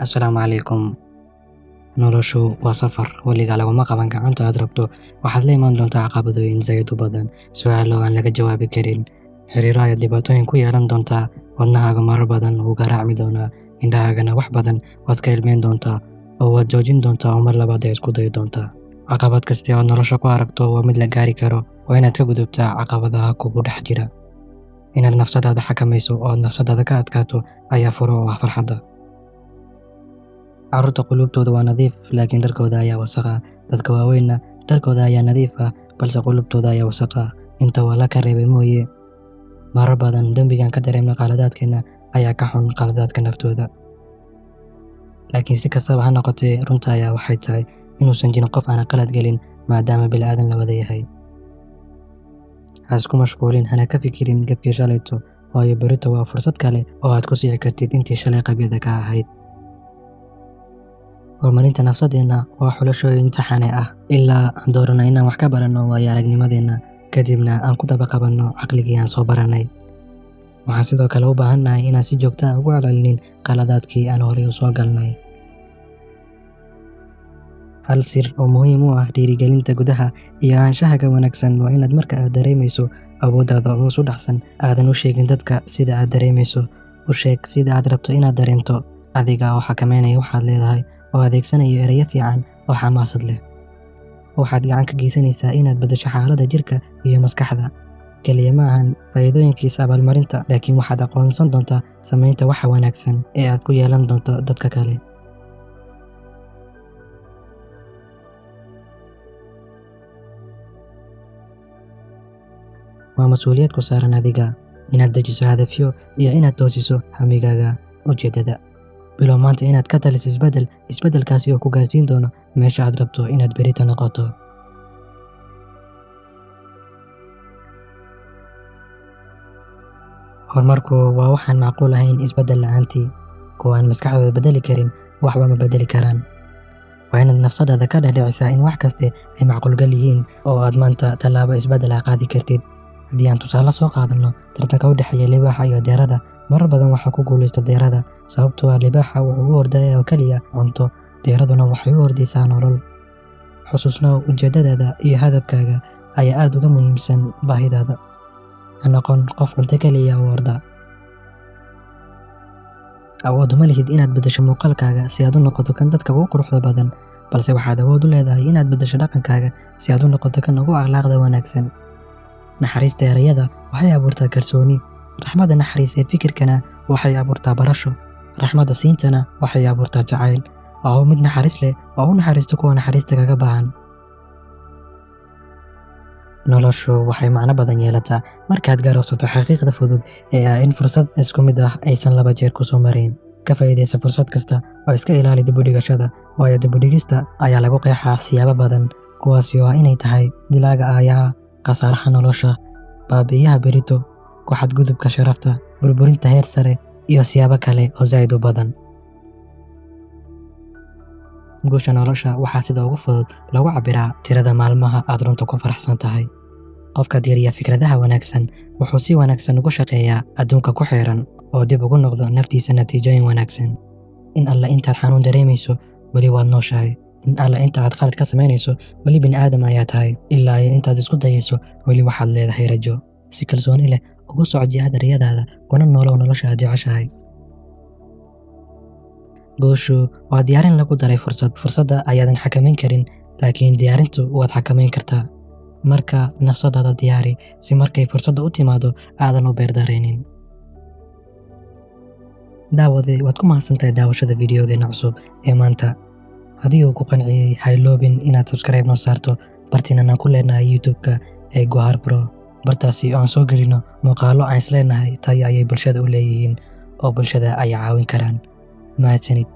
Assalaamu calaykum. Noloshu waa safar, weligaa laguma qaban gacanta aad rabto. Waxaad la imaan doontaa caqabadooyin zaid u badan, su'aalo aan laga jawaabi karin, xiriiro ayaad dhibaatooyin ku yeelan doontaa, wadnahaaga marar badan wuu garaacmi doonaa, indhahaagana wax badan waad ka ilmeyn doontaa, oo waad joojin doontaa oo mar labaad ayaad isku dayi doontaa. Caqabad kasta oo nolosha ku aragto waa mid la gaari karo, waa inaad ka gudubtaa caqabadaha kugu dhex jira. Inaad nafsadaada xakamayso oo aad nafsadaada ka adkaato ayaa furo u ah farxadda. Carruurta qulubtooda waa nadiif, laakiin dharkooda ayaa wasakh ah. Dadka waaweynna dharkooda ayaa nadiif ah, balse qulubtooda ayaa wasakh ah. Inta waa la ka reebay mooye. Marar badan dembigaan ka dareemna qaladaadkeena ayaa ka xun qaladaadka naftooda. Laakiin si kastaba ha noqotee, runta ayaa waxay tahay inuusan jirin qof aan qalad gelin, maadaama bilaadan la wada yahay. Ha isku mashquulin, hana ka fikirin gabkii shalayto, waayo berrito waa fursad kale oo aad ku sii kartid intii shalay qabyada ka ahayd. Horumarinta nafsadeena waa xulashooyin taxane ah, ilaa aan doorano inaan wax ka baranno waayo aragnimadeena, kadibna aan ku daba qabanno caqligii aan soo baranay. Waxaan sidoo kale u baahannahay inaan si joogto ah ugu celcelinin qaladaadkii aan horey u soo galnay. Hal sir oo muhiim u ah dhiirigelinta gudaha iyo ahaanshaha wanaagsan waa inaad marka aad dareemayso awooddaada hoos u dhacsan, aadan u sheegin dadka sida aad dareemayso. U sheeg sida aad rabto inaad dareento, adiga oo xakameynaya waxaad leedahay, oo adeegsanaya erayo fiican oo xamaasad leh. Waxaad gacan ka geysanaysaa inaad beddesho xaaladda jirka iyo maskaxda. Kaliya ma ahan faa'iidooyinkiisa abaalmarinta, laakiin waxaad aqoonsan doontaa samaynta waxa wanaagsan ee aad ku yeelan doonto dadka kale. Waa mas'uuliyad ku saaran adiga inaad dejiso hadafyo iyo inaad toosiso hamigaaga ujeedada. Bilow maanta inaad ka taliso isbeddel, isbeddelkaasi oo ku gaarsiin doono meesha aad rabto inaad berrito noqoto. Horumarku waa waxaan macquul ahayn isbeddel la'aantii. Kuwa aan maskaxdooda beddeli karin waxba ma beddeli karaan. Waa inaad nafsadaada ka dhaadhicisaa in wax kaste ay macquulgal yihiin oo aad maanta tallaabo isbeddel ah qaadi kartid. Haddii aan tusaale soo qaadano tartanka u dhexeeya libaaxa iyo deerada, marar badan waxaa ku guuleysta deerada, sababtoo ah libaaxa wuxuu u ordayaa oo kaliya cunto, deeraduna waxay u ordaysaa nolol. Xusuusnow, ujeedadaada iyo hadafkaaga ayaa aad uga muhiimsan baahidaada. Ha noqon qof cunto kaliya u orda. Awood uma lihid inaad beddesho muuqaalkaaga si aad u noqoto kan dadka ugu quruxda badan, balse waxaad awood u leedahay inaad beddesho dhaqankaaga si aad u noqoto kan ugu akhlaaqda wanaagsan. Naxariista erayada waxay abuurtaa kalsooni. Raxmadda naxariis ee fikirkana waxay abuurtaa barasho. Raxmadda siintana waxay abuurtaa jacayl. Oo mid naxariis leh oo u naxariisto kuwa naxariista kaga baahan. Noloshu waxay macno badan yeelataa markaad garowsato xaqiiqda fudud ee ah in fursad isku mid ah aysan laba jeer ku soo marayn. Ka faa'iidayso fursad kasta oo iska ilaali dib u dhigashada, waayo dib u dhigista ayaa lagu qeexaa siyaabo badan, kuwaasi oo ah inay tahay dilaaga aayaha, khasaaraha nolosha, baabi'iyaha berrito, ku xadgudubka sharafta, burburinta heer sare iyo siyaabo kale oo zaid u badan. Guusha nolosha waxaa sida ugu fudud lagu cabbiraa tirada maalmaha aad runta ku faraxsan tahay. Qofka diiriya fikradaha wanaagsan wuxuu si wanaagsan ugu shaqeeyaa adduunka ku xeeran oo dib ugu noqdo naftiisa natiijooyin wanaagsan. In alla intaad xanuun dareemayso, weli waad nooshahay. In alla inta aad qalad ka samaynayso, weli bini'aadam ayaa tahay. Ilaa iyo intaad isku dayayso, weli waxaad leedahay rajo. Si kalsooni leh ugu soco jihada riyadaada, kuna noolow nolosha aad jeceshahay. Guushu waa diyaarin lagu daray fursad. Fursadda ayaadan xakameyn karin, laakiin diyaarintu waad xakameyn kartaa. Marka nafsadaada diyaari si markay fursadda u timaado aadan u beerdareynin. Daawade, waad ku mahadsantahay daawashada fiidiyogeena cusub ee maanta. Haddii uu ku qanciyay, ha iloobin inaad subscribe noo saarto bartinan aan ku leenahay YouTube-ka ee Gohar Pro. Bartaasi oo aan soo gelino muuqaallo aan is leenahay tayo ayay bulshada u leeyihiin oo bulshada ay caawin karaan. Mahadsanid.